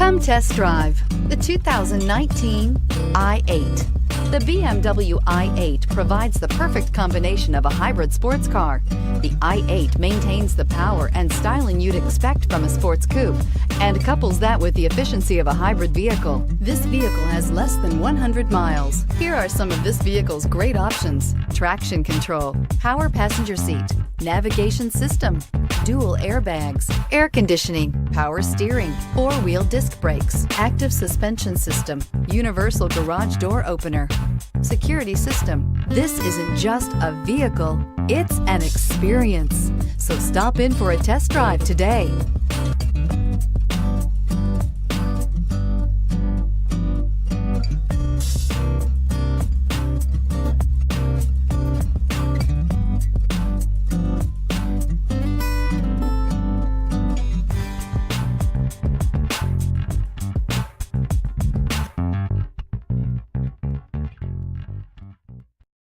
Come test drive the 2019 i8. The BMW i8 provides the perfect combination of a hybrid sports car. The i8 maintains the power and styling you'd expect from a sports coupe and couples that with the efficiency of a hybrid vehicle. This vehicle has less than 100 miles. Here are some of this vehicle's great options: traction control, power passenger seat, navigation system, dual airbags, air conditioning, power steering, four-wheel disc brakes, active suspension system, universal garage door opener, security system. This isn't just a vehicle, it's an experience. So stop in for a test drive today.